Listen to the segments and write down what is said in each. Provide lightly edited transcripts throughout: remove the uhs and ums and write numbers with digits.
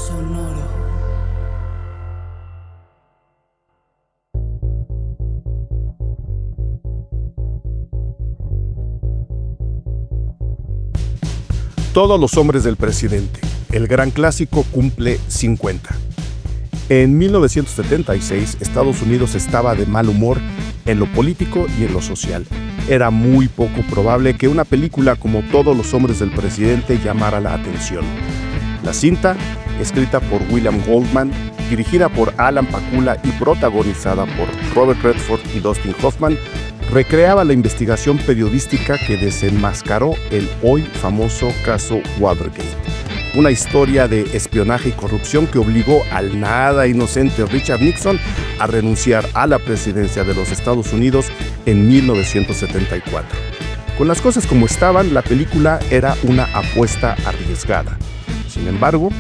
Sonoro. Todos los hombres del presidente. El gran clásico cumple 50. En 1976, Estados Unidos estaba de mal humor en lo político y en lo social. Era muy poco probable que una película como Todos los hombres del presidente llamara la atención. La cinta, escrita por William Goldman, dirigida por Alan Pakula y protagonizada por Robert Redford y Dustin Hoffman, recreaba la investigación periodística que desenmascaró el hoy famoso caso Watergate. Una historia de espionaje y corrupción que obligó al nada inocente Richard Nixon a renunciar a la presidencia de los Estados Unidos en 1974. Con las cosas como estaban, la película era una apuesta arriesgada. Sin embargo,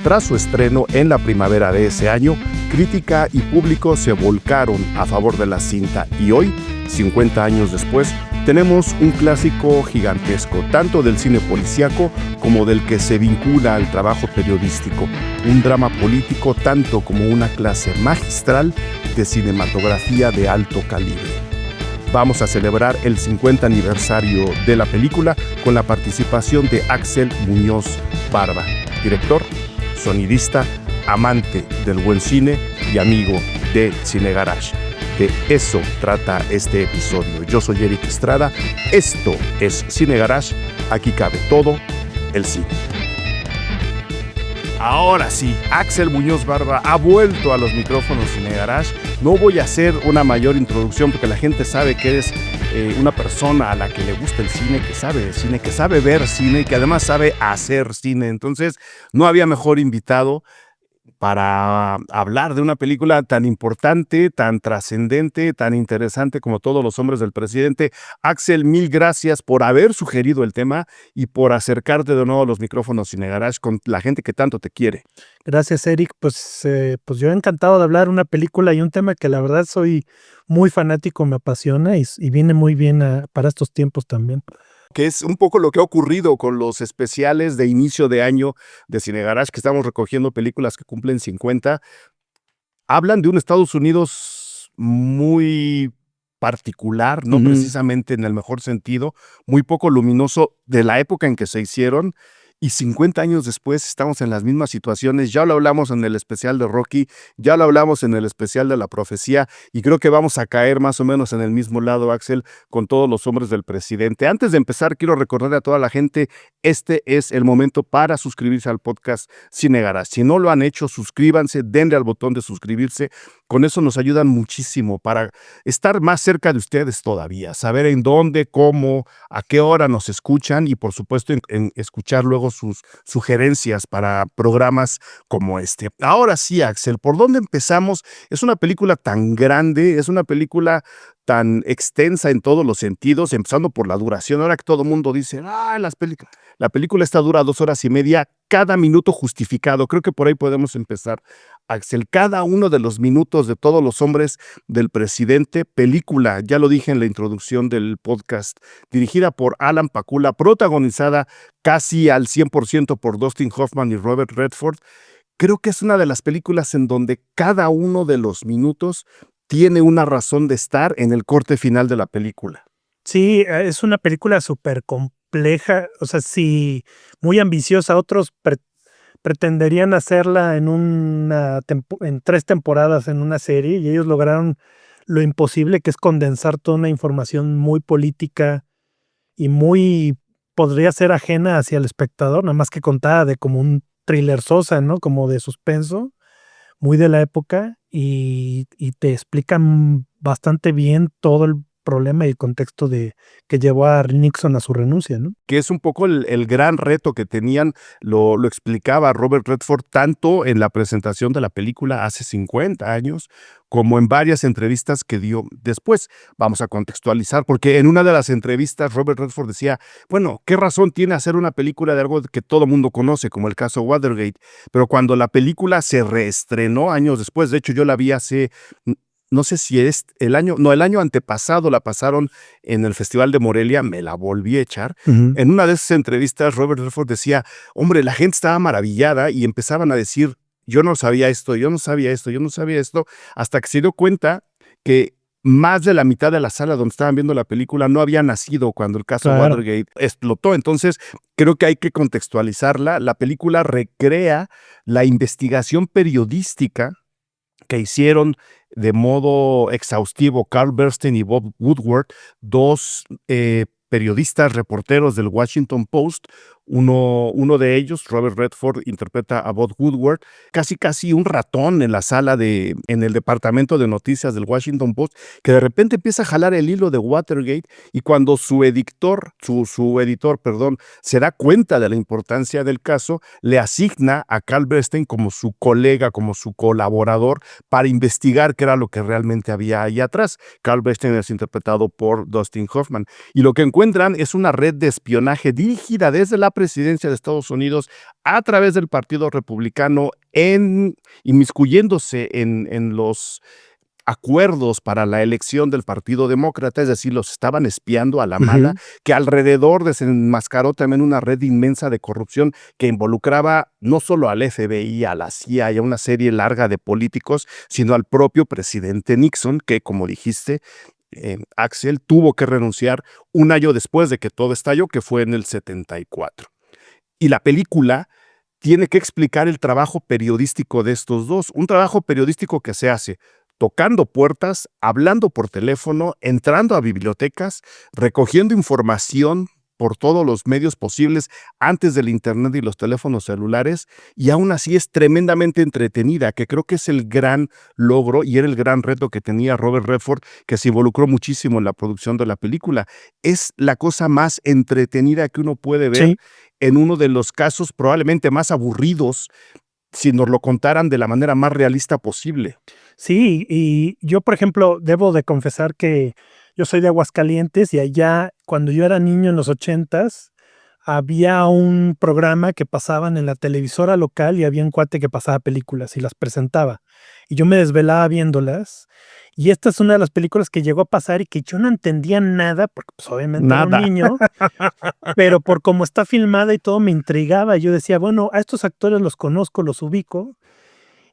tras su estreno en la primavera de ese año, crítica y público se volcaron a favor de la cinta y hoy, 50 años después, tenemos un clásico gigantesco, tanto del cine policíaco como del que se vincula al trabajo periodístico, un drama político tanto como una clase magistral de cinematografía de alto calibre. Vamos a celebrar el 50 aniversario de la película con la participación de Axel Muñoz Barba, director, sonidista, amante del buen cine y amigo de Cine Garage. De eso trata este episodio. Yo soy Eric Estrada, esto es Cine Garage, aquí cabe todo el cine. Ahora sí, Axel Muñoz Barba ha vuelto a los micrófonos Cine Garage. No voy a hacer una mayor introducción porque la gente sabe que eres una persona a la que le gusta el cine, que sabe de cine, que sabe ver cine y que además sabe hacer cine. Entonces, no había mejor invitado para hablar de una película tan importante, tan trascendente, tan interesante como Todos los hombres del presidente. Axel, mil gracias por haber sugerido el tema y por acercarte de nuevo a los micrófonos Cine Garage con la gente que tanto te quiere. Gracias, Eric. Pues yo encantado de hablar de una película y un tema que la verdad soy muy fanático, me apasiona y viene muy bien para estos tiempos también. Que es un poco lo que ha ocurrido con los especiales de inicio de año de Cine Garage, que estamos recogiendo películas que cumplen 50. Hablan de un Estados Unidos muy particular, no precisamente en el mejor sentido, muy poco luminoso de la época en que se hicieron. Y 50 años después estamos en las mismas situaciones. Ya lo hablamos en el especial de Rocky, ya lo hablamos en el especial de La Profecía y creo que vamos a caer más o menos en el mismo lado, Axel, con Todos los hombres del presidente. Antes de empezar, quiero recordarle a toda la gente, este es el momento para suscribirse al podcast Cine Garage. Si no lo han hecho, suscríbanse, denle al botón de suscribirse. Con eso nos ayudan muchísimo para estar más cerca de ustedes todavía, saber en dónde, cómo, a qué hora nos escuchan y por supuesto en escuchar luego sus sugerencias para programas como este. Ahora sí, Axel, ¿por dónde empezamos? Es una película tan grande, es una película tan extensa en todos los sentidos, empezando por la duración. Ahora que todo el mundo dice, la película esta dura 2 horas y media, cada minuto justificado. Creo que por ahí podemos empezar, Axel. Cada uno de los minutos de Todos los hombres del presidente, película, ya lo dije en la introducción del podcast, dirigida por Alan Pakula, protagonizada casi al 100% por Dustin Hoffman y Robert Redford. Creo que es una de las películas en donde cada uno de los minutos tiene una razón de estar en el corte final de la película. Sí, es una película súper compleja, o sea, sí, muy ambiciosa. Otros pretenderían hacerla en 3 temporadas en una serie y ellos lograron lo imposible, que es condensar toda una información muy política y muy, podría ser ajena hacia el espectador, nada más que contada de como un thriller sosa, ¿no? Como de suspenso, muy de la época y te explican bastante bien todo el problema y el contexto que llevó a Nixon a su renuncia, ¿no? Que es un poco el gran reto que tenían, lo explicaba Robert Redford tanto en la presentación de la película hace 50 años como en varias entrevistas que dio después. Vamos a contextualizar, porque en una de las entrevistas Robert Redford decía, bueno, ¿qué razón tiene hacer una película de algo que todo mundo conoce, como el caso Watergate? Pero cuando la película se reestrenó años después, de hecho yo la vi hace no sé si es el año antepasado la pasaron en el Festival de Morelia, me la volví a echar. Ujú. En una de esas entrevistas, Robert Redford decía, hombre, la gente estaba maravillada y empezaban a decir, yo no sabía esto, yo no sabía esto, yo no sabía esto, hasta que se dio cuenta que más de la mitad de la sala donde estaban viendo la película no había nacido cuando el caso Claro. Watergate explotó. Entonces, creo que hay que contextualizarla. La película recrea la investigación periodística que hicieron de modo exhaustivo Carl Bernstein y Bob Woodward, dos periodistas, reporteros del Washington Post. Uno de ellos, Robert Redford, interpreta a Bob Woodward, casi un ratón en la sala en el departamento de noticias del Washington Post, que de repente empieza a jalar el hilo de Watergate, y cuando su editor, perdón, se da cuenta de la importancia del caso, le asigna a Carl Bernstein como su colega, como su colaborador, para investigar qué era lo que realmente había ahí atrás. Carl Bernstein es interpretado por Dustin Hoffman. Y lo que encuentran es una red de espionaje dirigida desde la presidencia de Estados Unidos a través del Partido Republicano, inmiscuyéndose en los acuerdos para la elección del Partido Demócrata, es decir, los estaban espiando a la mala, Ujú. que alrededor desenmascaró también una red inmensa de corrupción que involucraba no solo al FBI, a la CIA y a una serie larga de políticos, sino al propio presidente Nixon, que, como dijiste, Axel, tuvo que renunciar un año después de que todo estalló, que fue en el 74. Y la película tiene que explicar el trabajo periodístico de estos dos, un trabajo periodístico que se hace tocando puertas, hablando por teléfono, entrando a bibliotecas, recogiendo información por todos los medios posibles antes del internet y los teléfonos celulares, y aún así es tremendamente entretenida, que creo que es el gran logro y era el gran reto que tenía Robert Redford, que se involucró muchísimo en la producción de la película. Es la cosa más entretenida que uno puede ver Sí. en uno de los casos probablemente más aburridos, si nos lo contaran de la manera más realista posible. Sí, y yo, por ejemplo, debo de confesar que yo soy de Aguascalientes y allá, cuando yo era niño en los 80s, había un programa que pasaban en la televisora local y había un cuate que pasaba películas y las presentaba. Y yo me desvelaba viéndolas. Y esta es una de las películas que llegó a pasar y que yo no entendía nada, porque pues obviamente era un Nada. niño, pero por cómo está filmada y todo me intrigaba. Yo decía, bueno, a estos actores los conozco, los ubico.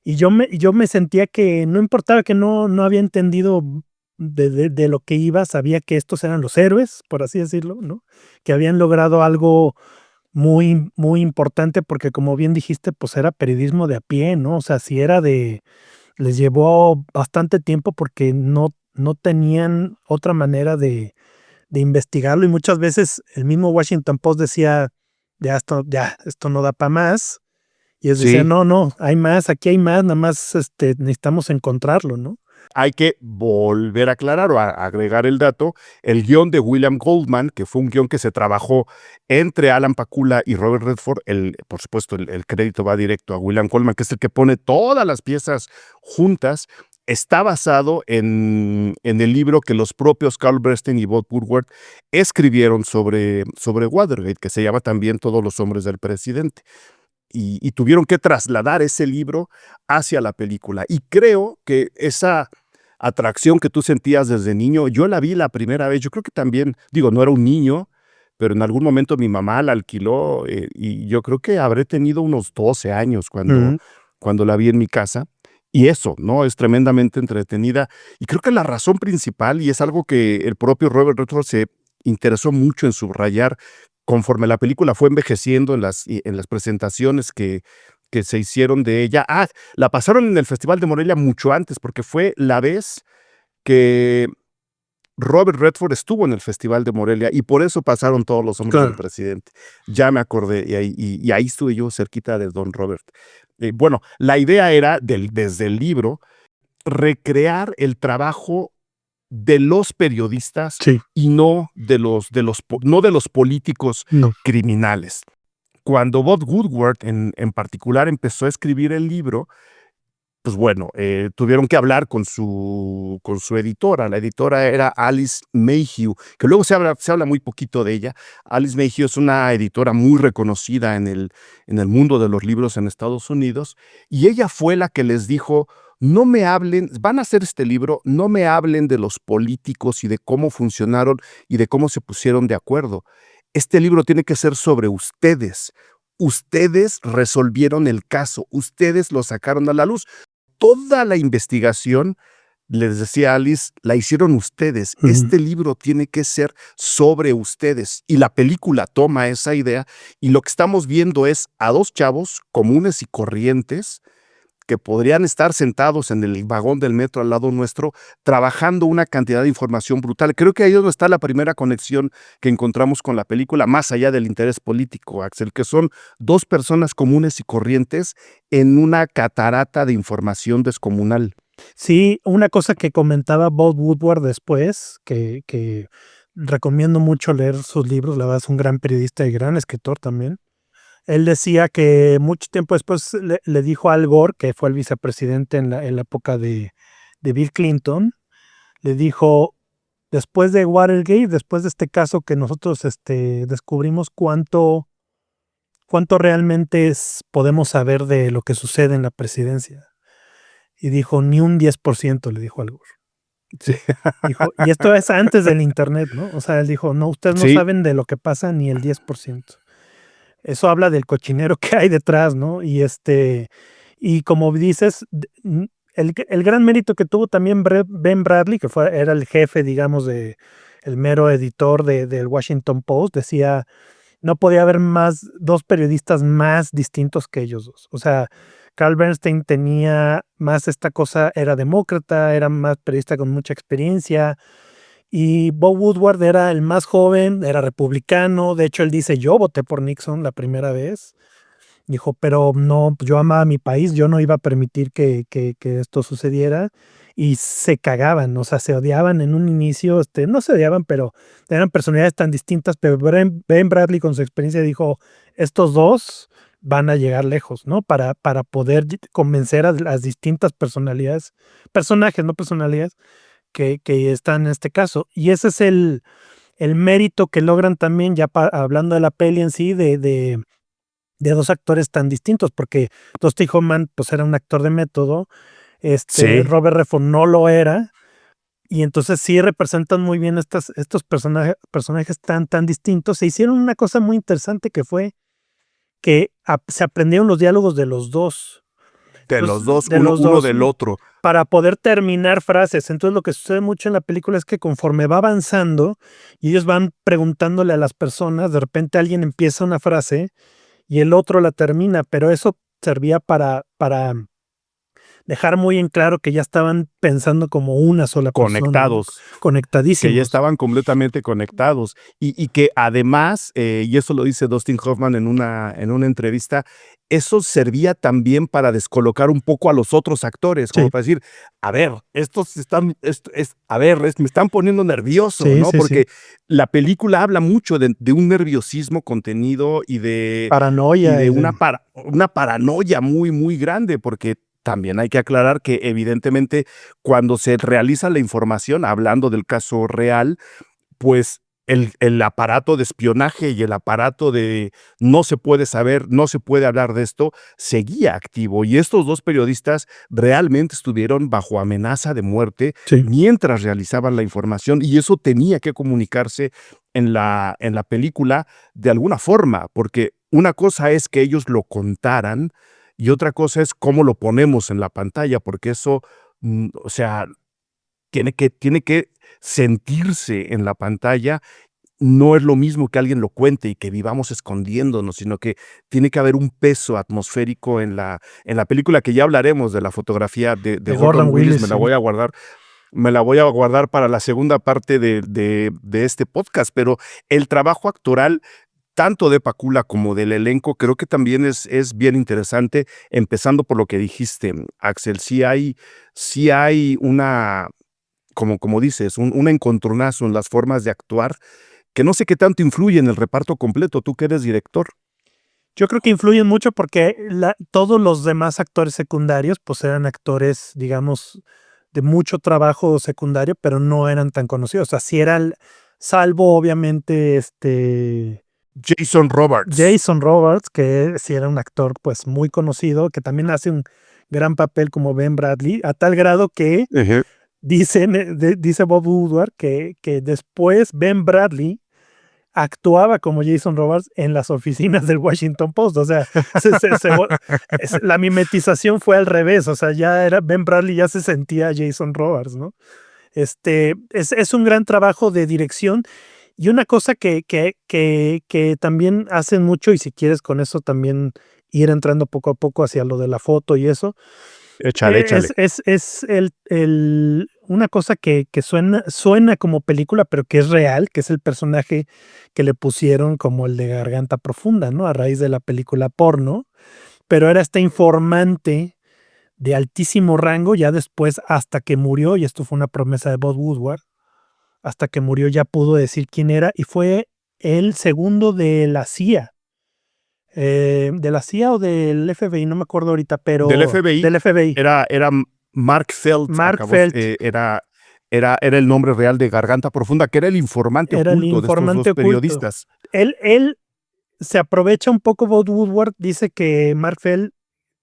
Y yo me sentía que no importaba que no había entendido de lo que iba, sabía que estos eran los héroes, por así decirlo, ¿no? Que habían logrado algo muy, muy importante, porque como bien dijiste, pues era periodismo de a pie, ¿no? O sea, si era les llevó bastante tiempo porque no tenían otra manera de investigarlo, y muchas veces el mismo Washington Post decía, esto no da para más. Y ellos decían, Sí, no, no, hay más, aquí hay más, nada más necesitamos encontrarlo, ¿no? hay que volver a aclarar o agregar el dato. El guión de William Goldman, que fue un guión que se trabajó entre Alan Pakula y Robert Redford, por supuesto, el crédito va directo a William Goldman, que es el que pone todas las piezas juntas. Está basado en el libro que los propios Carl Bernstein y Bob Woodward escribieron sobre Watergate, que se llama también Todos los hombres del presidente. Y tuvieron que trasladar ese libro hacia la película. Y creo que esa atracción que tú sentías desde niño, yo la vi la primera vez, yo creo que también, digo, no era un niño, pero en algún momento mi mamá la alquiló, y yo creo que habré tenido unos 12 años Ujú. cuando la vi en mi casa. Y eso, ¿no? Es tremendamente entretenida. Y creo que la razón principal, y es algo que el propio Robert Redford se interesó mucho en subrayar conforme la película fue envejeciendo en las presentaciones que se hicieron de ella. La pasaron en el Festival de Morelia mucho antes, porque fue la vez que Robert Redford estuvo en el Festival de Morelia, y por eso pasaron Todos los hombres del Claro. presidente. Ya me acordé, y ahí estuve yo cerquita de don Robert. Bueno, la idea era, desde el libro, recrear el trabajo de los periodistas Sí, y no de los políticos no. criminales. Cuando Bob Woodward, en particular, empezó a escribir el libro, pues bueno, tuvieron que hablar con su editora. La editora era Alice Mayhew, que luego se habla muy poquito de ella. Alice Mayhew es una editora muy reconocida en el mundo de los libros en Estados Unidos, y ella fue la que les dijo, no me hablen, van a hacer este libro, no me hablen de los políticos y de cómo funcionaron y de cómo se pusieron de acuerdo. Este libro tiene que ser sobre ustedes. Ustedes resolvieron el caso, ustedes lo sacaron a la luz. Toda la investigación, les decía Alice, la hicieron ustedes. Este libro tiene que ser sobre ustedes. Y la película toma esa idea y lo que estamos viendo es a dos chavos comunes y corrientes que podrían estar sentados en el vagón del metro al lado nuestro, trabajando una cantidad de información brutal. Creo que ahí es donde está la primera conexión que encontramos con la película, más allá del interés político, Axel, que son dos personas comunes y corrientes en una catarata de información descomunal. Sí, una cosa que comentaba Bob Woodward después, que recomiendo mucho leer sus libros, la verdad es un gran periodista y gran escritor también. Él decía que mucho tiempo después le dijo a Al Gore, que fue el vicepresidente en la época de Bill Clinton, le dijo, después de Watergate, después de este caso que nosotros descubrimos cuánto realmente podemos saber de lo que sucede en la presidencia. Y dijo, ni un 10%, le dijo Al Gore. Sí. Dijo, y esto es antes del internet, ¿no? O sea, él dijo, no, ustedes no saben de lo que pasa ni el 10%. Eso habla del cochinero que hay detrás, ¿no? Y como dices, el gran mérito que tuvo también Ben Bradlee, que era el jefe, digamos, el mero editor del Washington Post, decía, no podía haber dos periodistas más distintos que ellos dos. O sea, Carl Bernstein tenía más esta cosa, era demócrata, era más periodista con mucha experiencia. Y Bob Woodward era el más joven, era republicano. De hecho, él dice, yo voté por Nixon la primera vez. Dijo, pero no, yo amaba mi país, yo no iba a permitir que esto sucediera. Y se cagaban, o sea, se odiaban en un inicio, no se odiaban, pero eran personalidades tan distintas. Pero Ben Bradlee con su experiencia dijo, estos dos van a llegar lejos, ¿no? Para poder convencer a las distintas personajes, no personalidades, que están en este caso. Y ese es el mérito que logran también, ya hablando de la peli en sí, de dos actores tan distintos, porque Dustin Hoffman pues era un actor de método, Sí. Robert Redford no lo era, y entonces sí representan muy bien estos personajes tan distintos. Se hicieron una cosa muy interesante que fue que se aprendieron los diálogos de los dos. De los dos, uno del otro. Para poder terminar frases. Entonces lo que sucede mucho en la película es que conforme va avanzando y ellos van preguntándole a las personas, de repente alguien empieza una frase y el otro la termina, pero eso servía para dejar muy en claro que ya estaban pensando como una sola persona. Conectados. Conectadísimos. Que ya estaban completamente conectados. Y que además, y eso lo dice Dustin Hoffman en una entrevista, eso servía también para descolocar un poco a los otros actores, como para decir, a ver, me están poniendo nervioso, ¿no? Porque la película habla mucho de un nerviosismo contenido y de paranoia. Y de una paranoia muy, muy grande, porque también hay que aclarar que evidentemente cuando se realiza la información, hablando del caso real, pues el aparato de espionaje y el aparato de no se puede saber, no se puede hablar de esto, seguía activo. Y estos dos periodistas realmente estuvieron bajo amenaza de muerte mientras realizaban la información, y eso tenía que comunicarse en la película de alguna forma, porque una cosa es que ellos lo contaran y otra cosa es cómo lo ponemos en la pantalla, porque eso, o sea, tiene que sentirse en la pantalla. No es lo mismo que alguien lo cuente y que vivamos escondiéndonos, sino que tiene que haber un peso atmosférico en la película, que ya hablaremos de la fotografía de Gordon Willis. Me la voy a guardar para la segunda parte de este podcast, pero el trabajo actoral tanto de Pakula como del elenco, creo que también es bien interesante, empezando por lo que dijiste, Axel. Sí hay una, como dices, un encontronazo en las formas de actuar, que no sé qué tanto influye en el reparto completo, tú que eres director. Yo creo que influyen mucho porque todos los demás actores secundarios pues eran actores, digamos, de mucho trabajo secundario, pero no eran tan conocidos. O sea, sí salvo obviamente Jason Robards. Jason Robards, que sí era un actor pues muy conocido, que también hace un gran papel como Ben Bradley, a tal grado que dice Bob Woodward que después Ben Bradley actuaba como Jason Robards en las oficinas del Washington Post. O sea, la mimetización fue al revés. O sea, ya era Ben Bradley, ya se sentía Jason Robards, ¿no? Es un gran trabajo de dirección. Y una cosa que también hacen mucho, y si quieres con eso también ir entrando poco a poco hacia lo de la foto y eso, Échale. es una cosa que suena como película, pero que es real, que es el personaje que le pusieron como el de Garganta Profunda, ¿no? A raíz de la película porno, pero era este informante de altísimo rango, ya después, hasta que murió, y esto fue una promesa de Bob Woodward, hasta que murió ya pudo decir quién era, y fue el segundo de la CIA. De la CIA o del FBI, no me acuerdo ahorita, pero Del FBI. Del FBI. Era Mark Felt. Era el nombre real de Garganta Profunda, que era el informante oculto de estos dos periodistas. Él se aprovecha un poco. Bob Woodward dice que Mark Felt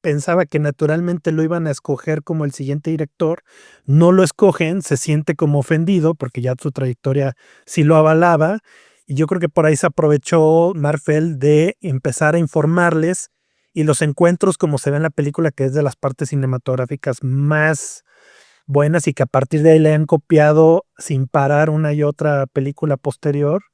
pensaba que naturalmente lo iban a escoger como el siguiente director. No lo escogen, se siente como ofendido porque ya su trayectoria sí lo avalaba. Y yo creo que por ahí se aprovechó Mark Felt de empezar a informarles, y los encuentros, como se ve en la película, que es de las partes cinematográficas más buenas y que a partir de ahí le han copiado sin parar una y otra película posterior.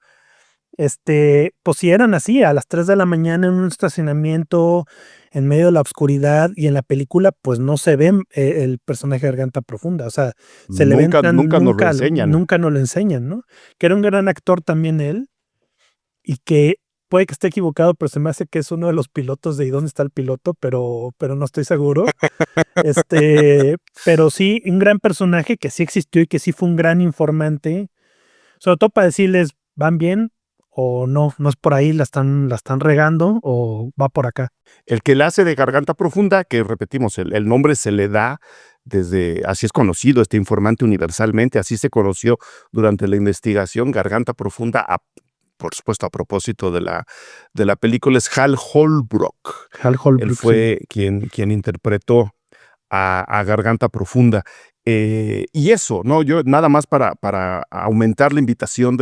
Pues si eran así, a las 3 de la mañana en un estacionamiento, en medio de la oscuridad, y en la película pues no se ve el personaje de Garganta Profunda. O sea, nunca nos lo enseñan, ¿no? Que era un gran actor también él, y que puede que esté equivocado, pero se me hace que es uno de los pilotos de ¿Y dónde está el piloto? Pero no estoy seguro. Pero sí, un gran personaje que sí existió y que sí fue un gran informante, sobre todo para decirles, ¿van bien? O no es por ahí, la están regando, o va por acá. El que la hace de Garganta Profunda, que repetimos, el nombre se le da así es conocido este informante universalmente, así se conoció durante la investigación. Garganta Profunda, por supuesto, a propósito de la película, es Hal Holbrook. Él fue quien interpretó a Garganta Profunda. Y eso, ¿no? Yo nada más para aumentar la invitación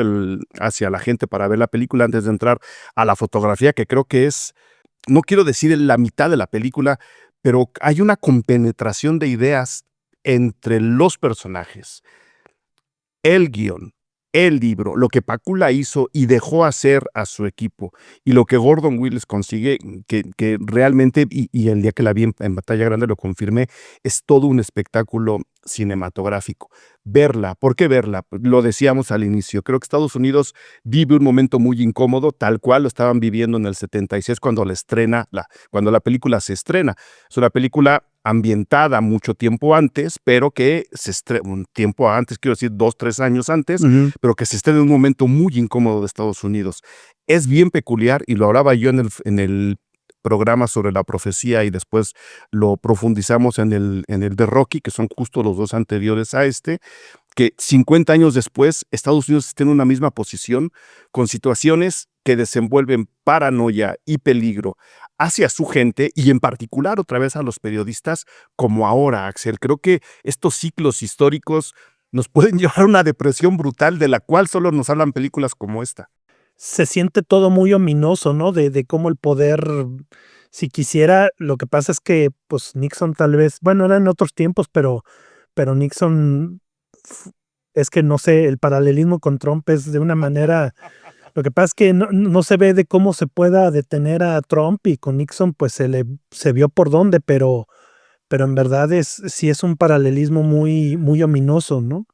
hacia la gente para ver la película antes de entrar a la fotografía, que creo que es, no quiero decir la mitad de la película, pero hay una compenetración de ideas entre los personajes, el guión, el libro, lo que Pakula hizo y dejó hacer a su equipo, y lo que Gordon Willis consigue, que realmente, y el día que la vi en Batalla Grande lo confirmé, es todo un espectáculo cinematográfico. Verla, ¿por qué verla? Lo decíamos al inicio, creo que Estados Unidos vive un momento muy incómodo, tal cual lo estaban viviendo en el 76 cuando cuando la película se estrena. Es una película ambientada mucho tiempo antes, pero que un tiempo antes, quiero decir 2-3 años antes, pero que se estrena en un momento muy incómodo de Estados Unidos. Es bien peculiar, y lo hablaba yo en el programa sobre la profecía, y después lo profundizamos en el de Rocky, que son justo los dos anteriores a que 50 años después Estados Unidos está en una misma posición, con situaciones que desenvuelven paranoia y peligro hacia su gente, y en particular otra vez a los periodistas, como ahora, Axel. Creo que estos ciclos históricos nos pueden llevar a una depresión brutal de la cual solo nos hablan películas como esta. Se siente todo muy ominoso, ¿no? De cómo el poder, si quisiera, lo que pasa es que pues Nixon tal vez, bueno, eran otros tiempos, pero Nixon, es que no sé, el paralelismo con Trump es de una manera, lo que pasa es que no se ve de cómo se pueda detener a Trump, y con Nixon pues se vio por dónde, pero en verdad sí es un paralelismo muy, muy ominoso, ¿no?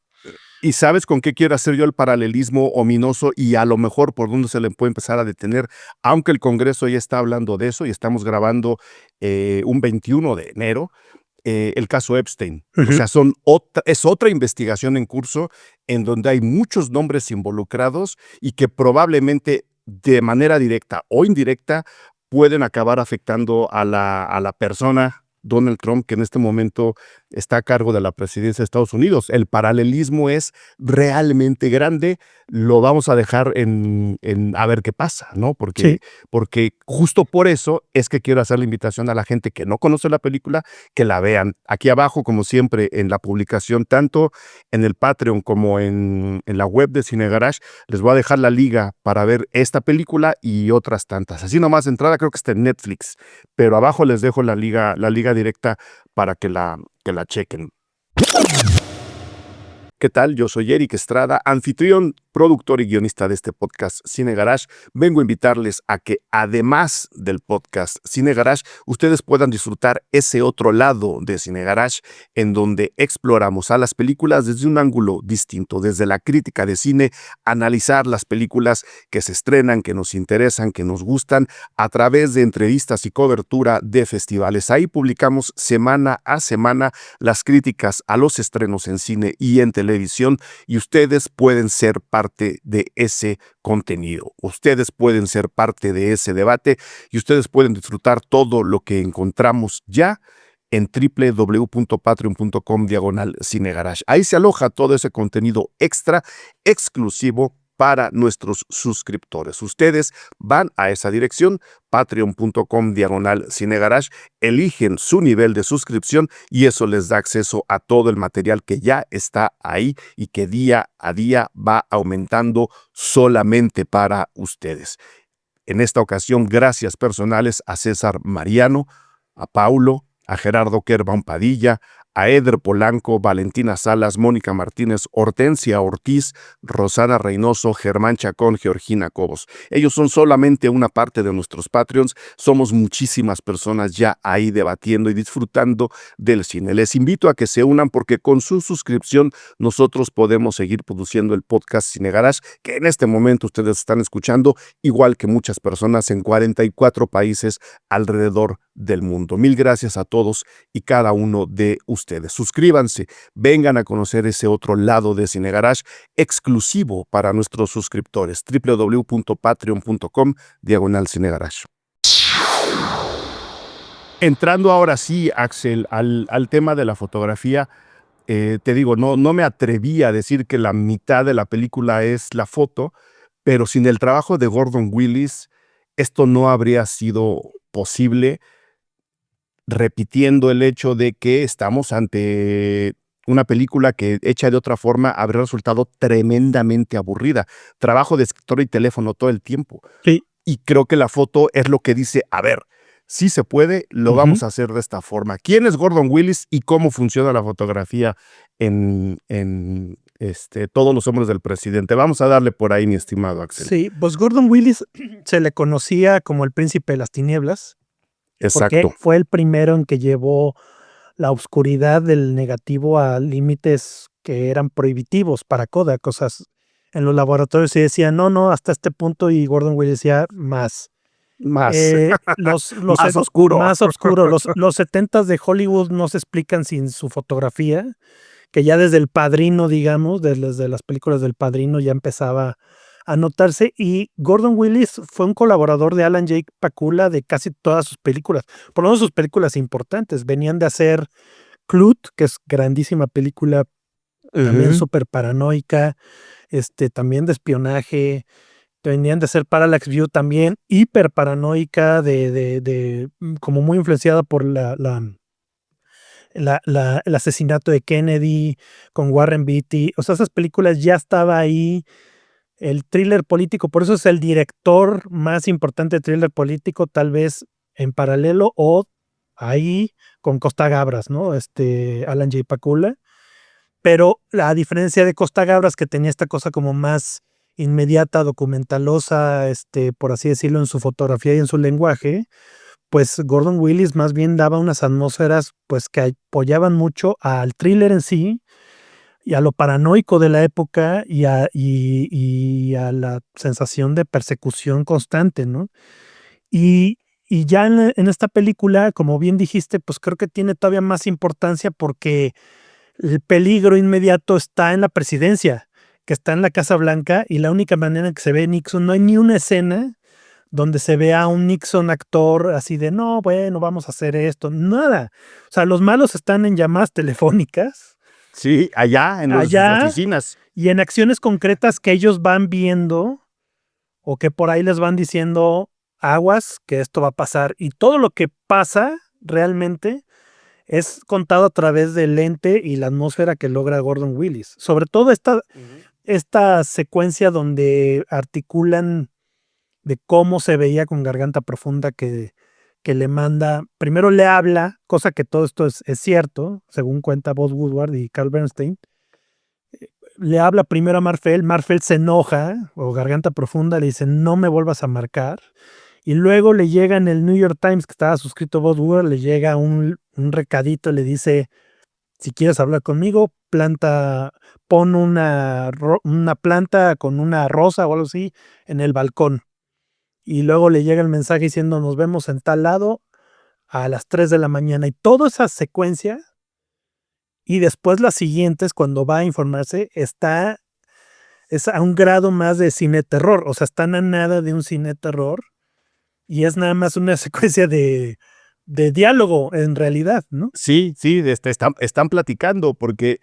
¿Y sabes con qué quiero hacer yo el paralelismo ominoso, y a lo mejor por dónde se le puede empezar a detener? Aunque el Congreso ya está hablando de eso y estamos grabando un 21 de enero, el caso Epstein. O sea, es otra investigación en curso en donde hay muchos nombres involucrados y que probablemente de manera directa o indirecta pueden acabar afectando a la persona Donald Trump, que en este momento está a cargo de la presidencia de Estados Unidos. El paralelismo es realmente grande. Lo vamos a dejar en a ver qué pasa, ¿no? Sí. Porque justo por eso es que quiero hacer la invitación a la gente que no conoce la película, que la vean. Aquí abajo, como siempre, en la publicación, tanto en el Patreon como en la web de Cine Garage, les voy a dejar la liga para ver esta película y otras tantas. Así nomás de entrada, creo que está en Netflix, pero abajo les dejo la liga directa para que la chequen. ¿Qué tal? Yo soy Eric Estrada, anfitrión, productor y guionista de este podcast Cine Garage. Vengo a invitarles a que, además del podcast Cine Garage, ustedes puedan disfrutar ese otro lado de Cine Garage, en donde exploramos a las películas desde un ángulo distinto, desde la crítica de cine, analizar las películas que se estrenan, que nos interesan, que nos gustan, a través de entrevistas y cobertura de festivales. Ahí publicamos semana a semana las críticas a los estrenos en cine y en televisión, y ustedes pueden ser parte de ese contenido. Ustedes pueden ser parte de ese debate y ustedes pueden disfrutar todo lo que encontramos ya en www.patreon.com/cinegarage. Ahí se aloja todo ese contenido extra, exclusivo para nuestros suscriptores. Ustedes van a esa dirección, patreon.com/cinegarage, eligen su nivel de suscripción y eso les da acceso a todo el material que ya está ahí y que día a día va aumentando solamente para ustedes. En esta ocasión, gracias personales a César Mariano, a Paulo, a Gerardo Kerban Padilla, a Eder Polanco, Valentina Salas, Mónica Martínez, Hortensia Ortiz, Rosana Reynoso, Germán Chacón, Georgina Cobos. Ellos son solamente una parte de nuestros Patreons. Somos muchísimas personas ya ahí debatiendo y disfrutando del cine. Les invito a que se unan porque con su suscripción nosotros podemos seguir produciendo el podcast Cine Garage, que en este momento ustedes están escuchando, igual que muchas personas en 44 países alrededor del mundo. Mil gracias a todos y cada uno de ustedes. Suscríbanse, vengan a conocer ese otro lado de Cine Garage exclusivo para nuestros suscriptores. www.patreon.com/Cine Garage. Entrando ahora sí, Axel, al tema de la fotografía, te digo, no me atreví a decir que la mitad de la película es la foto, pero sin el trabajo de Gordon Willis, esto no habría sido posible, repitiendo el hecho de que estamos ante una película que, hecha de otra forma, habría resultado tremendamente aburrida. Trabajo de escritor y teléfono todo el tiempo. Sí. Y creo que la foto es lo que dice, a ver, si se puede, lo vamos a hacer de esta forma. ¿Quién es Gordon Willis y cómo funciona la fotografía en Todos los hombres del presidente? Vamos a darle por ahí, mi estimado Axel. Sí, pues Gordon Willis se le conocía como el príncipe de las tinieblas. Exacto. Porque fue el primero en que llevó la oscuridad del negativo a límites que eran prohibitivos para Kodak. Cosas en los laboratorios se decían, no, hasta este punto, y Gordon Willis decía más. Más oscuro. Más oscuro. Los 70s de Hollywood no se explican sin su fotografía, que ya desde El Padrino, digamos, desde las películas del Padrino ya empezaba a notarse, y Gordon Willis fue un colaborador de Alan J. Pakula de casi todas sus películas, por lo menos sus películas importantes. Venían de hacer Clute, que es grandísima película, también súper paranoica, también de espionaje. Venían de hacer Parallax View, también hiper paranoica, como muy influenciada por el asesinato de Kennedy, con Warren Beatty. O sea, esas películas ya estaba ahí. El thriller político, por eso es el director más importante de thriller político, tal vez en paralelo o ahí con Costa Gabras, ¿no? Alan J. Pakula. Pero a diferencia de Costa Gabras, que tenía esta cosa como más inmediata, documentalosa, por así decirlo, en su fotografía y en su lenguaje, pues Gordon Willis más bien daba unas atmósferas pues que apoyaban mucho al thriller en sí, y a lo paranoico de la época y a la sensación de persecución constante, ¿no? Y ya en esta película, como bien dijiste, pues creo que tiene todavía más importancia porque el peligro inmediato está en la presidencia, que está en la Casa Blanca, y la única manera en que se ve Nixon, no hay ni una escena donde se ve a un Nixon actor así de, no, bueno, vamos a hacer esto, nada. O sea, los malos están en llamadas telefónicas. Sí, allá en las Allá oficinas. y en acciones concretas que ellos van viendo o que por ahí les van diciendo aguas, que esto va a pasar. Y todo lo que pasa realmente es contado a través del lente y la atmósfera que logra Gordon Willis. Sobre todo esta secuencia donde articulan de cómo se veía con Garganta Profunda que le manda, primero le habla, cosa que todo esto es cierto, según cuenta Bob Woodward y Carl Bernstein. Le habla primero a Marfel se enoja, o Garganta Profunda le dice, no me vuelvas a marcar. Y luego le llega en el New York Times, que estaba suscrito a Bob Woodward, le llega un recadito, le dice, si quieres hablar conmigo, pon una planta con una rosa o algo así en el balcón. Y luego le llega el mensaje diciendo, nos vemos en tal lado a las 3 de la mañana. Y toda esa secuencia, y después las siguientes, cuando va a informarse, es a un grado más de cine terror. O sea, están a nada de un cine terror. Y es nada más una secuencia de diálogo, en realidad, ¿no? Sí, están platicando porque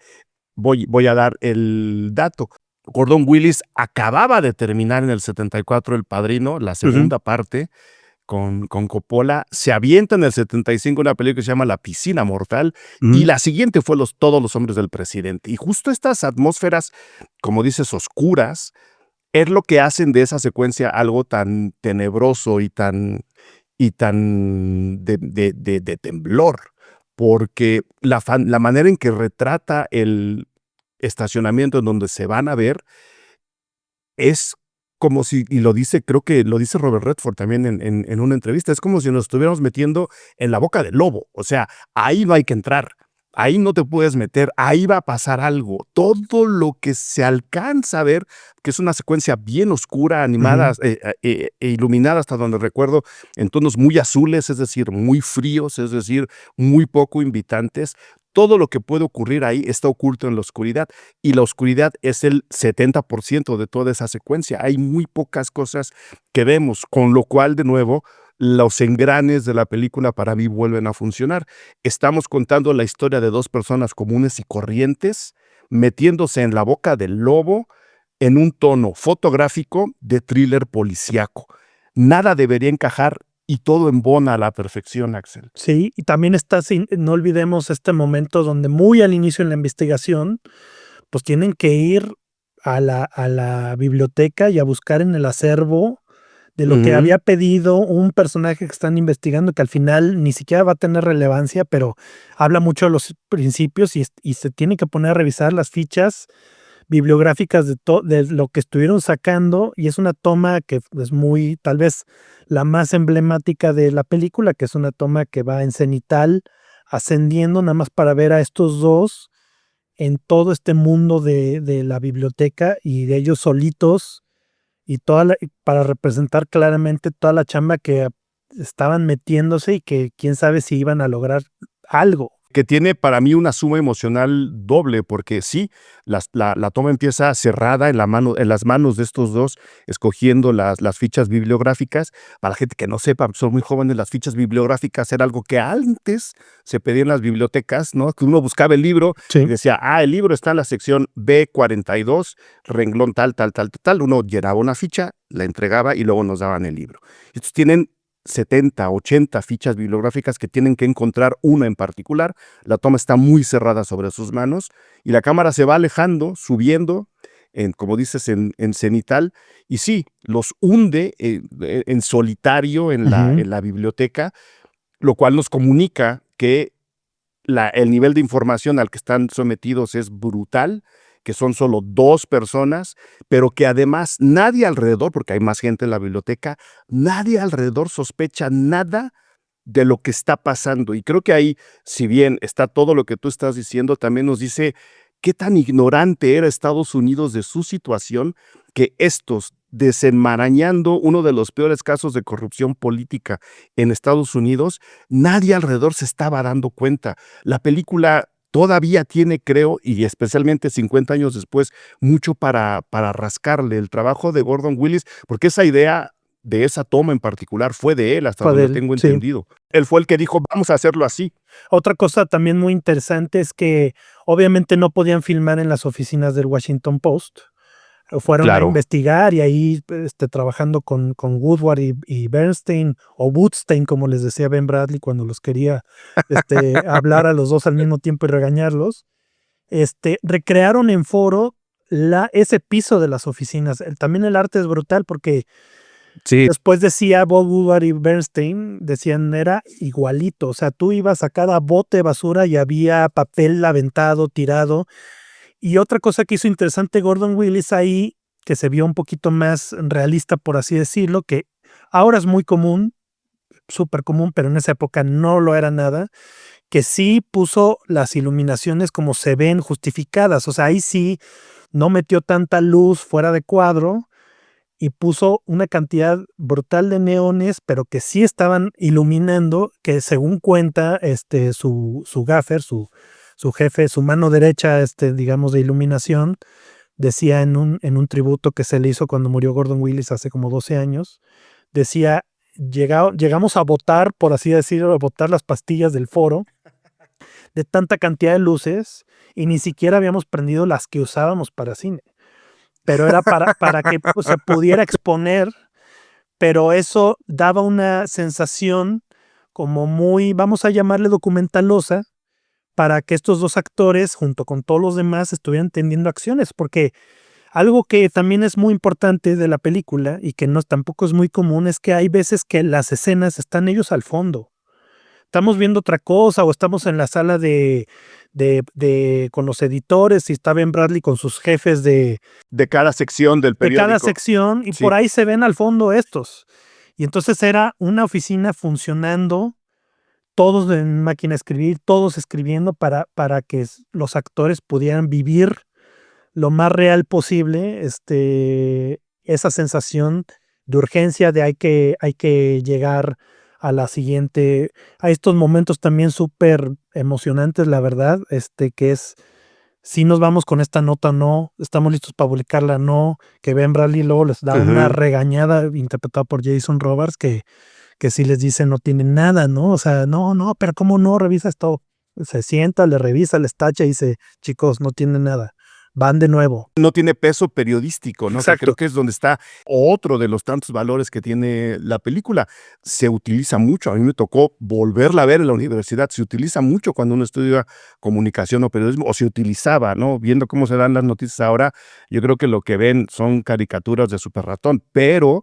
voy a dar el dato. Gordon Willis acababa de terminar en el 74 El Padrino, la segunda parte, con Coppola. Se avienta en el 75 una película que se llama La Piscina Mortal, y la siguiente fue Todos los hombres del presidente. Y justo estas atmósferas, como dices, oscuras, es lo que hacen de esa secuencia algo tan tenebroso y tan de temblor, porque la manera en que retrata el estacionamiento en donde se van a ver es como si, y lo dice, creo que lo dice Robert Redford también en una entrevista, es como si nos estuviéramos metiendo en la boca del lobo. O sea, ahí no hay que entrar, ahí no te puedes meter, ahí va a pasar algo. Todo lo que se alcanza a ver, que es una secuencia bien oscura, animada e iluminada hasta donde recuerdo, en tonos muy azules, es decir, muy fríos, es decir, muy poco invitantes. Todo lo que puede ocurrir ahí está oculto en la oscuridad, y la oscuridad es el 70% de toda esa secuencia. Hay muy pocas cosas que vemos, con lo cual, de nuevo, los engranes de la película para mí vuelven a funcionar. Estamos contando la historia de dos personas comunes y corrientes metiéndose en la boca del lobo en un tono fotográfico de thriller policíaco. Nada debería encajar y todo embona a la perfección, Axel. Sí, y también no olvidemos este momento donde muy al inicio en la investigación, pues tienen que ir a la biblioteca y a buscar en el acervo de lo que había pedido un personaje que están investigando, que al final ni siquiera va a tener relevancia, pero habla mucho de los principios y se tiene que poner a revisar las fichas bibliográficas de lo que estuvieron sacando, y es una toma que es muy, tal vez, la más emblemática de la película, que es una toma que va en cenital, ascendiendo nada más para ver a estos dos en todo este mundo de la biblioteca y de ellos solitos, y para representar claramente toda la chamba que estaban metiéndose y que quién sabe si iban a lograr algo. Que tiene para mí una suma emocional doble, porque sí, la toma empieza cerrada en las manos de estos dos, escogiendo las fichas bibliográficas. Para la gente que no sepa, son muy jóvenes, las fichas bibliográficas era algo que antes se pedía en las bibliotecas, ¿no? Que uno buscaba el libro y decía, el libro está en la sección B42, renglón tal. Uno llenaba una ficha, la entregaba y luego nos daban el libro. Estos tienen 70, 80 fichas bibliográficas que tienen que encontrar una en particular. La toma está muy cerrada sobre sus manos y la cámara se va alejando, subiendo, como dices, en cenital, y sí, los hunde en solitario en la biblioteca, lo cual nos comunica que el nivel de información al que están sometidos es brutal, que son solo dos personas, pero que además nadie alrededor, porque hay más gente en la biblioteca, nadie alrededor sospecha nada de lo que está pasando. Y creo que ahí, si bien está todo lo que tú estás diciendo, también nos dice qué tan ignorante era Estados Unidos de su situación, que estos, desenmarañando uno de los peores casos de corrupción política en Estados Unidos, nadie alrededor se estaba dando cuenta. La película todavía tiene, creo, y especialmente 50 años después, mucho para rascarle el trabajo de Gordon Willis, porque esa idea de esa toma en particular fue de él, hasta Fue de donde él, tengo sí. entendido. Él fue el que dijo, vamos a hacerlo así. Otra cosa también muy interesante es que obviamente no podían filmar en las oficinas del Washington Post. Fueron a Claro. investigar y ahí trabajando con Woodward y Bernstein, o Woodstein, como les decía Ben Bradley cuando los quería hablar a los dos al mismo tiempo y regañarlos. Recrearon en foro ese piso de las oficinas. También el arte es brutal porque Sí. después decía Bob Woodward y Bernstein, decían era igualito. O sea, tú ibas a cada bote de basura y había papel aventado, tirado. Y otra cosa que hizo interesante Gordon Willis ahí, que se vio un poquito más realista, por así decirlo, que ahora es muy común, súper común, pero en esa época no lo era nada, que sí puso las iluminaciones como se ven justificadas. O sea, ahí sí no metió tanta luz fuera de cuadro y puso una cantidad brutal de neones, pero que sí estaban iluminando, que según cuenta su gaffer, su jefe, su mano derecha, digamos, de iluminación, decía en un tributo que se le hizo cuando murió Gordon Willis hace como 12 años, decía, llegamos a botar, por así decirlo, a botar las pastillas del foro de tanta cantidad de luces y ni siquiera habíamos prendido las que usábamos para cine. Pero era para que se pudiera exponer, pero eso daba una sensación como muy, vamos a llamarle documentalosa, para que estos dos actores, junto con todos los demás, estuvieran teniendo acciones, porque algo que también es muy importante de la película y que no tampoco es muy común es que hay veces que las escenas están ellos al fondo. Estamos viendo otra cosa o estamos en la sala con los editores y está Ben Bradley con sus jefes de cada sección del periódico. De cada sección y Sí. por ahí se ven al fondo estos. Y entonces era una oficina funcionando, todos en máquina de escribir, todos escribiendo para que los actores pudieran vivir lo más real posible esa sensación de urgencia de hay que llegar a la siguiente, a estos momentos también súper emocionantes, la verdad, que es si nos vamos con esta nota, no, estamos listos para publicarla, no, que Ben Bradley luego les da una regañada interpretada por Jason Robards que sí les dice no tienen nada, ¿no? O sea, no, pero ¿cómo no? Revisa esto. Se sienta, le revisa, les tacha y dice, chicos, no tienen nada. Van de nuevo. No tiene peso periodístico, ¿no? Exacto. Que creo que es donde está otro de los tantos valores que tiene la película. Se utiliza mucho, a mí me tocó volverla a ver en la universidad, se utiliza mucho cuando uno estudia comunicación o periodismo, o se utilizaba, ¿no? Viendo cómo se dan las noticias ahora, yo creo que lo que ven son caricaturas de Super Ratón, pero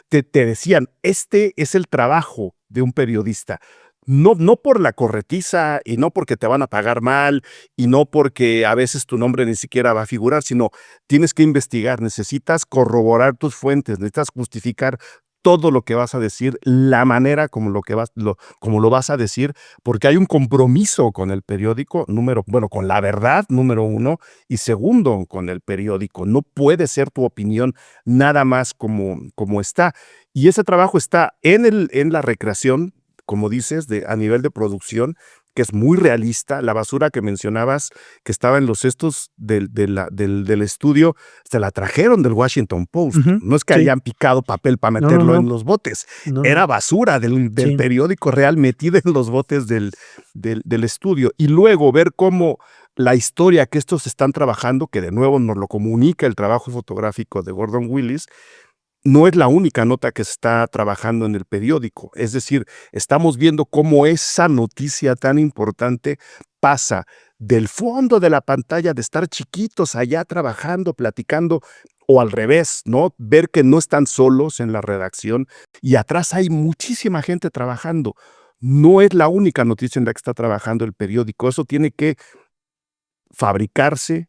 te decían, este es el trabajo de un periodista. No por la corretiza y no porque te van a pagar mal y no porque a veces tu nombre ni siquiera va a figurar, sino tienes que investigar, necesitas corroborar tus fuentes, necesitas justificar todo lo que vas a decir, la manera como lo vas a decir, porque hay un compromiso con el periódico, con la verdad, número uno, y segundo, con el periódico. No puede ser tu opinión nada más como está. Y ese trabajo está en la recreación, como dices, a nivel de producción, que es muy realista. La basura que mencionabas, que estaba en los cestos del estudio, se la trajeron del Washington Post. No es que hayan picado papel para meterlo en los botes. Era basura del periódico real metida en los botes del estudio. Y luego ver cómo la historia que estos están trabajando, que de nuevo nos lo comunica el trabajo fotográfico de Gordon Willis, no es la única nota que se está trabajando en el periódico. Es decir, estamos viendo cómo esa noticia tan importante pasa del fondo de la pantalla, de estar chiquitos allá trabajando, platicando, o al revés, ¿no? Ver que no están solos en la redacción y atrás hay muchísima gente trabajando. No es la única noticia en la que está trabajando el periódico. Eso tiene que fabricarse,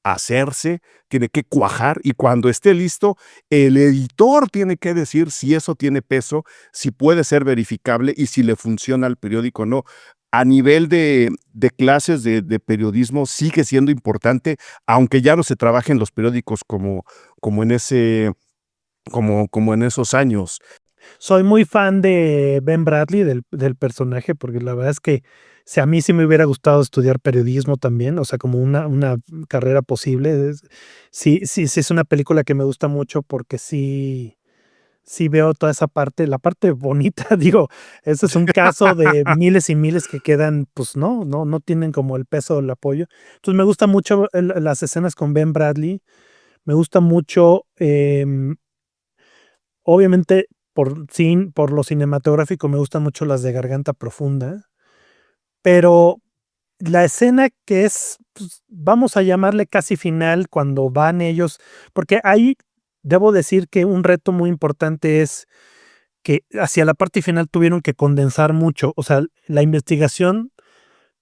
hacerse, tiene que cuajar, y cuando esté listo, el editor tiene que decir si eso tiene peso, si puede ser verificable y si le funciona al periódico o no. A nivel de clases de periodismo sigue siendo importante, aunque ya no se trabaje en los periódicos como en esos años. Soy muy fan de Ben Bradley, del personaje, porque la verdad es que Si a mí sí me hubiera gustado estudiar periodismo también, o sea, como una carrera posible. Sí, sí, sí es una película que me gusta mucho porque sí veo toda esa parte, la parte bonita, digo, ese es un caso de miles y miles que quedan, pues no tienen como el peso del apoyo. Entonces me gusta mucho las escenas con Ben Bradley, me gusta mucho, obviamente por lo cinematográfico me gustan mucho las de Garganta Profunda, pero la escena que es, pues, vamos a llamarle casi final, cuando van ellos, porque ahí debo decir que un reto muy importante es que hacia la parte final tuvieron que condensar mucho. O sea, la investigación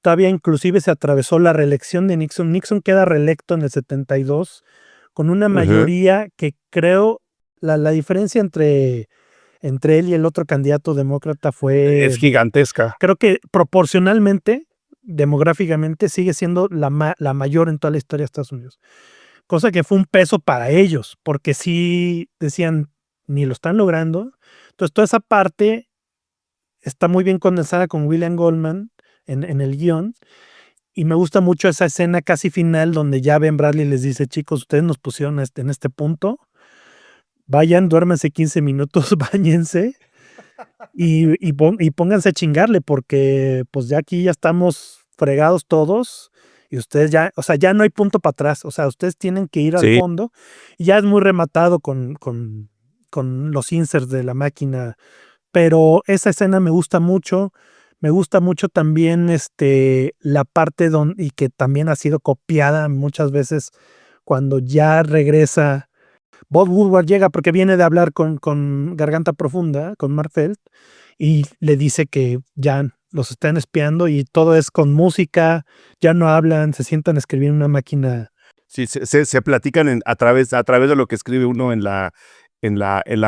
todavía inclusive se atravesó la reelección de Nixon. Nixon queda reelecto en el 72 con una Ujú. mayoría que creo la diferencia entre él y el otro candidato demócrata Es fue, gigantesca. creo que proporcionalmente, demográficamente, sigue siendo la mayor en toda la historia de Estados Unidos. Cosa que fue un peso para ellos, porque sí decían, ni lo están logrando. Entonces, toda esa parte está muy bien condensada con William Goldman en el guión. Y me gusta mucho esa escena casi final donde ya Ben Bradley les dice: chicos, ustedes nos pusieron en este punto, vayan, duérmense 15 minutos, báñense y pónganse a chingarle, porque pues ya aquí ya estamos fregados todos y ustedes ya, o sea, ya no hay punto para atrás, o sea, ustedes tienen que ir al Sí. fondo. Y ya es muy rematado con los inserts de la máquina, pero esa escena me gusta mucho. Me gusta mucho también la parte y que también ha sido copiada muchas veces, cuando ya regresa. Bob Woodward llega porque viene de hablar con Garganta Profunda, con Mark Felt, y le dice que ya los están espiando y todo es con música, ya no hablan, se sientan a escribir en una máquina. Sí, se platican a través de lo que escribe uno en la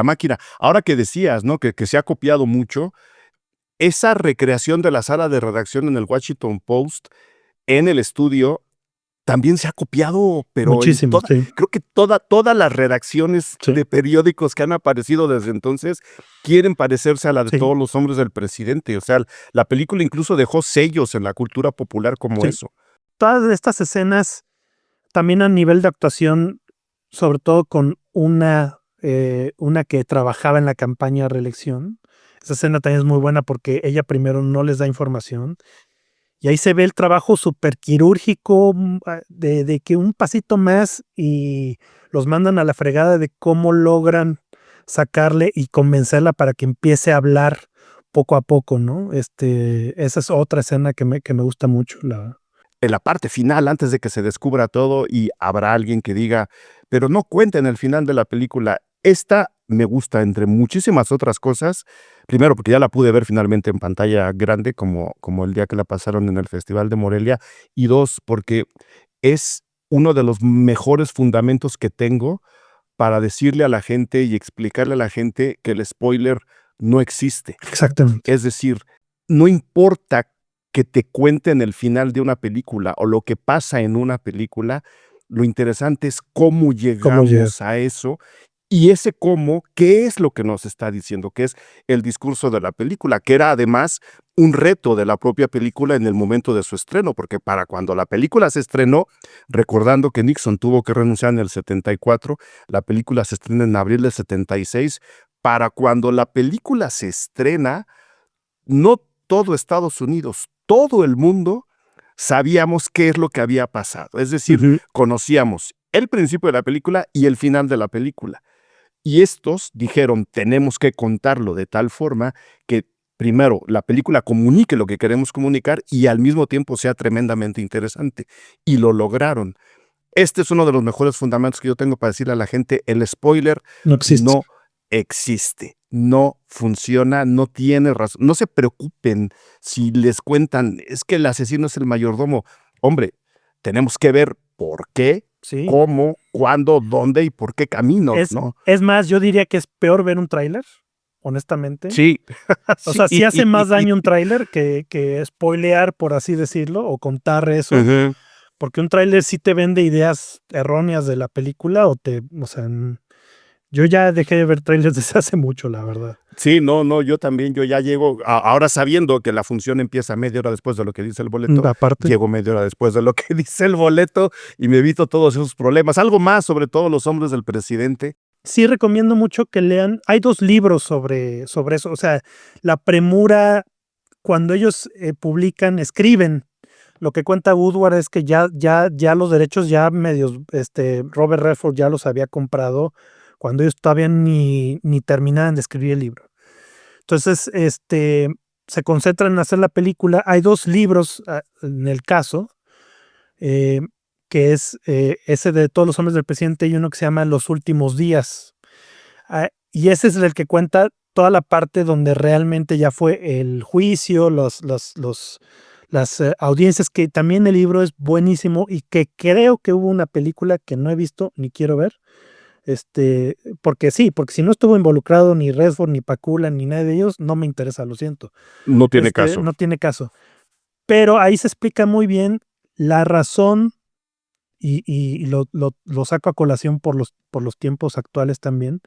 máquina. Ahora que decías, ¿no? Que se ha copiado mucho, esa recreación de la sala de redacción en el Washington Post en el estudio también se ha copiado, pero Muchísimo, sí, creo que todas las redacciones sí, de periódicos que han aparecido desde entonces quieren parecerse a la de sí, Todos los hombres del presidente. O sea, la película incluso dejó sellos en la cultura popular como sí. eso. Todas estas escenas, también a nivel de actuación, sobre todo con una que trabajaba en la campaña de reelección. Esa escena también es muy buena porque ella primero no les da información. Y ahí se ve el trabajo súper quirúrgico, de que un pasito más y los mandan a la fregada, de cómo logran sacarle y convencerla para que empiece a hablar poco a poco, ¿no? Esa es otra escena que me gusta mucho. En la parte final, antes de que se descubra todo, y habrá alguien que diga, pero no cuenten el final de la película. Esta me gusta entre muchísimas otras cosas. Primero, porque ya la pude ver finalmente en pantalla grande, como el día que la pasaron en el Festival de Morelia. Y dos, porque es uno de los mejores fundamentos que tengo para decirle a la gente y explicarle a la gente que el spoiler no existe. Exactamente. Es decir, no importa que te cuenten el final de una película o lo que pasa en una película, lo interesante es cómo ¿Cómo llega? llegamos a eso, y ese cómo, ¿qué es lo que nos está diciendo? ¿Qué es el discurso de la película? Que era además un reto de la propia película en el momento de su estreno, porque para cuando la película se estrenó, recordando que Nixon tuvo que renunciar en el 74, la película se estrena en abril del 76. Para cuando la película se estrena, no todo Estados Unidos, todo el mundo sabíamos qué es lo que había pasado. Es decir, Ujú. conocíamos el principio de la película y el final de la película. Y estos dijeron, tenemos que contarlo de tal forma que primero la película comunique lo que queremos comunicar y al mismo tiempo sea tremendamente interesante. Y lo lograron. Este es uno de los mejores fundamentos que yo tengo para decirle a la gente: el spoiler No existe. no existe, no funciona, no tiene razón. No se preocupen si les cuentan, es que el asesino es el mayordomo. Hombre, tenemos que ver por qué, Sí. cómo, cuándo, dónde y por qué camino, Es, ¿no? es más, yo diría que es peor ver un tráiler, honestamente. Sí, O sí. sea, sí hace más daño un tráiler que spoilear, por así decirlo, o contar eso. Ujú. Porque un tráiler sí te vende ideas erróneas de la película, o sea, yo ya dejé de ver trailers desde hace mucho, la verdad. Sí, no, yo también, yo ya llego, ahora sabiendo que la función empieza media hora después de lo que dice el boleto, Aparte. llego media hora después de lo que dice el boleto y me evito todos esos problemas. Algo más sobre todo Los hombres del presidente. Sí recomiendo mucho que lean. Hay 2 libros sobre eso. O sea, la premura, cuando ellos escriben. Lo que cuenta Woodward es que ya los derechos ya medios, Robert Redford ya los había comprado cuando ellos todavía ni terminaban de escribir el libro. Entonces, se concentran en hacer la película. Hay 2 libros en el caso, que es ese de Todos los hombres del presidente y uno que se llama Los últimos días. Y ese es el que cuenta toda la parte donde realmente ya fue el juicio, las audiencias, que también el libro es buenísimo y que creo que hubo una película que no he visto ni quiero ver. Porque si no estuvo involucrado ni Redford, ni Pakula, ni nadie de ellos, no me interesa, lo siento. No tiene caso. No tiene caso. Pero ahí se explica muy bien la razón y lo saco a colación por los tiempos actuales también.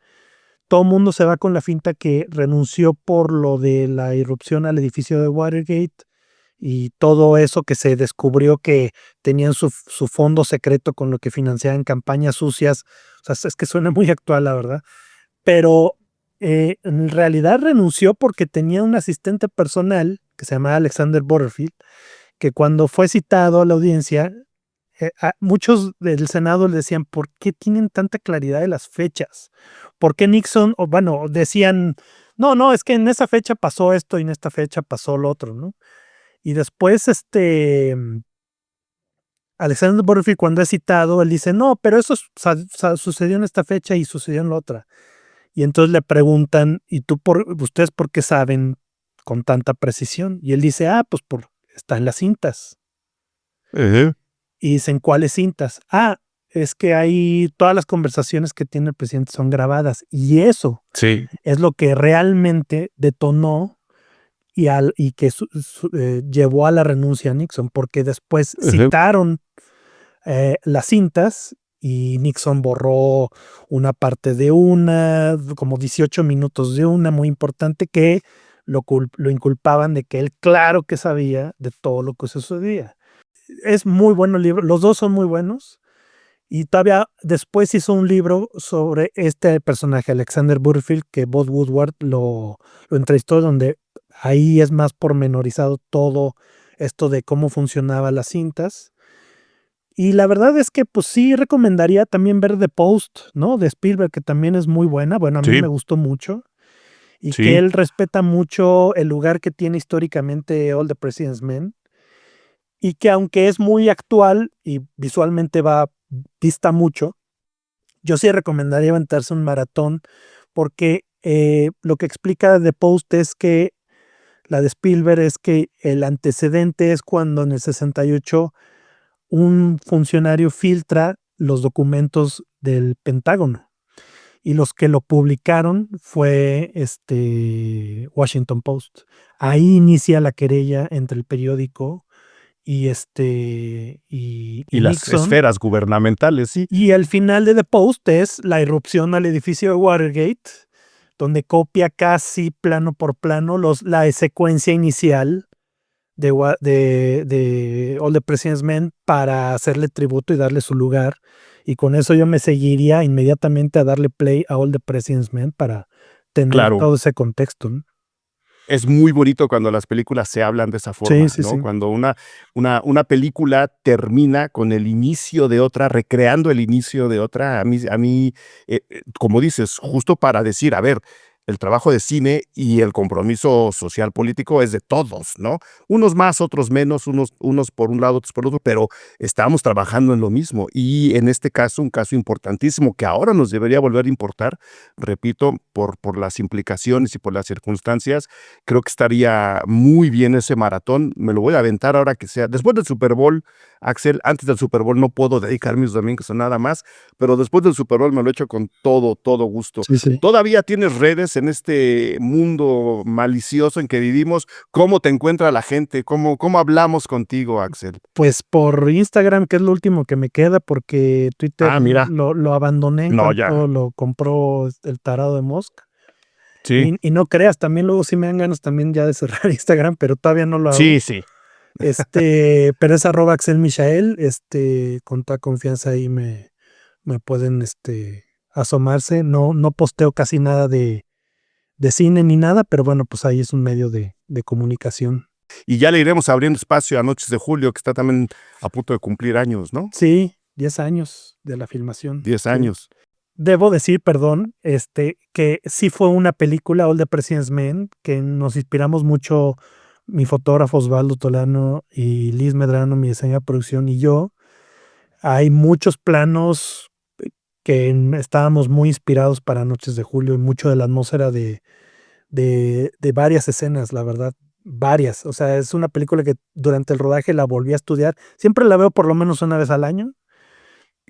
Todo el mundo se va con la finta que renunció por lo de la irrupción al edificio de Watergate y todo eso, que se descubrió que tenían su fondo secreto con lo que financiaban campañas sucias. O sea, es que suena muy actual, la verdad. Pero en realidad renunció porque tenía un asistente personal que se llamaba Alexander Butterfield, que cuando fue citado a la audiencia, muchos del Senado le decían, ¿por qué tienen tanta claridad de las fechas? ¿Por qué Nixon? O bueno, decían, no, es que en esa fecha pasó esto y en esta fecha pasó lo otro, ¿no? Y después, Alexander Butterfield, cuando es citado, él dice, no, pero eso sucedió en esta fecha y sucedió en la otra. Y entonces le preguntan, ¿y ustedes por qué saben con tanta precisión? Y él dice, pues está en las cintas. Y dicen, ¿cuáles cintas? Es que hay todas las conversaciones que tiene el presidente son grabadas. Y eso es lo que realmente detonó y que llevó a la renuncia a Nixon, porque después citaron las cintas y Nixon borró una parte de como 18 minutos de una, muy importante, que lo inculpaban de que él claro que sabía de todo lo que sucedía. Es muy bueno el libro, los 2 son muy buenos. Y todavía después hizo un libro sobre este personaje, Alexander Butterfield, que Bob Woodward lo entrevistó, donde ahí es más pormenorizado todo esto de cómo funcionaban las cintas. Y la verdad es que pues sí recomendaría también ver The Post, ¿no? De Spielberg, que también es muy buena. Bueno, a mí me gustó mucho. Y que él respeta mucho el lugar que tiene históricamente All the President's Men. Y que aunque es muy actual y visualmente dista mucho, yo sí recomendaría aventarse un maratón, porque lo que explica The Post es que la de Spielberg es que el antecedente es cuando en el 68 un funcionario filtra los documentos del Pentágono y los que lo publicaron fue Washington Post. Ahí inicia la querella entre el periódico y las Nixon. Esferas gubernamentales, sí. Y el final de The Post es la irrupción al edificio de Watergate, donde copia casi plano por plano la secuencia inicial de All the President's Men para hacerle tributo y darle su lugar. Y con eso yo me seguiría inmediatamente a darle play a All the President's Men para tener todo ese contexto, ¿no? Es muy bonito cuando las películas se hablan de esa forma, ¿no? Sí. Cuando una película termina con el inicio de otra, recreando el inicio de otra. A mí como dices, justo para decir, a ver, el trabajo de cine y el compromiso social político es de todos, ¿no? Unos más, otros menos, unos por un lado, otros por otro, pero estamos trabajando en lo mismo. Y en este caso, un caso importantísimo que ahora nos debería volver a importar, repito, por las implicaciones y por las circunstancias, creo que estaría muy bien ese maratón. Me lo voy a aventar ahora que sea. Después del Super Bowl, Axel, antes del Super Bowl no puedo dedicar mis domingos a nada más, pero después del Super Bowl me lo echo con todo gusto. Sí. ¿Todavía tienes redes en este mundo malicioso en que vivimos? ¿Cómo te encuentra la gente? ¿Cómo hablamos contigo, Axel? Pues por Instagram, que es lo último que me queda, porque Twitter lo abandoné cuando lo compró el tarado de Musk. Sí. Y no creas, también luego sí me dan ganas también ya de cerrar Instagram, pero todavía no lo hago. Sí, sí. Pero es @AxelMichael, con toda confianza ahí me pueden asomarse. No posteo casi nada de cine ni nada, pero bueno, pues ahí es un medio de comunicación. Y ya le iremos abriendo espacio a Noches de Julio, que está también a punto de cumplir años, ¿no? Sí, 10 años de la filmación. 10 Sí. años. Debo decir, perdón, que sí fue una película, All the President's Men, que nos inspiramos mucho, mi fotógrafo Osvaldo Tolano y Liz Medrano, mi diseñador de producción, y yo. Hay muchos planos que estábamos muy inspirados para Noches de Julio y mucho de la atmósfera de varias escenas, la verdad, varias. O sea, es una película que durante el rodaje la volví a estudiar. Siempre la veo por lo menos una vez al año.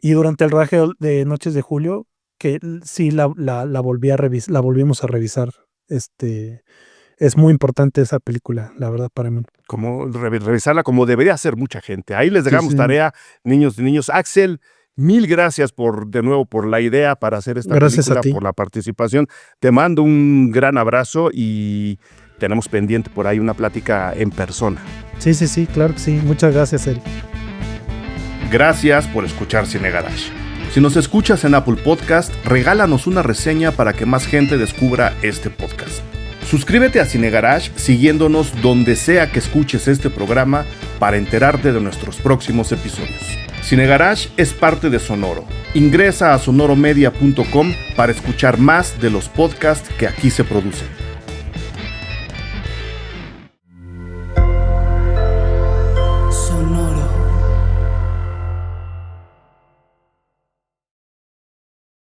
Y durante el rodaje de Noches de Julio, que sí la volví a revisar, la volvimos a revisar. Es muy importante esa película, la verdad, para mí. Como revisarla como debería hacer mucha gente. Ahí les dejamos Sí. tarea, niños y niños. Axel, mil gracias de nuevo por la idea para hacer esta película, a ti. por la participación. Te mando un gran abrazo y tenemos pendiente por ahí una plática en persona. Sí, claro que sí. Muchas gracias, Eric. Gracias por escuchar Cine Garage. Si nos escuchas en Apple Podcast, regálanos una reseña para que más gente descubra este podcast. Suscríbete a Cine Garage siguiéndonos donde sea que escuches este programa para enterarte de nuestros próximos episodios. Cine Garage es parte de Sonoro. Ingresa a sonoromedia.com para escuchar más de los podcasts que aquí se producen.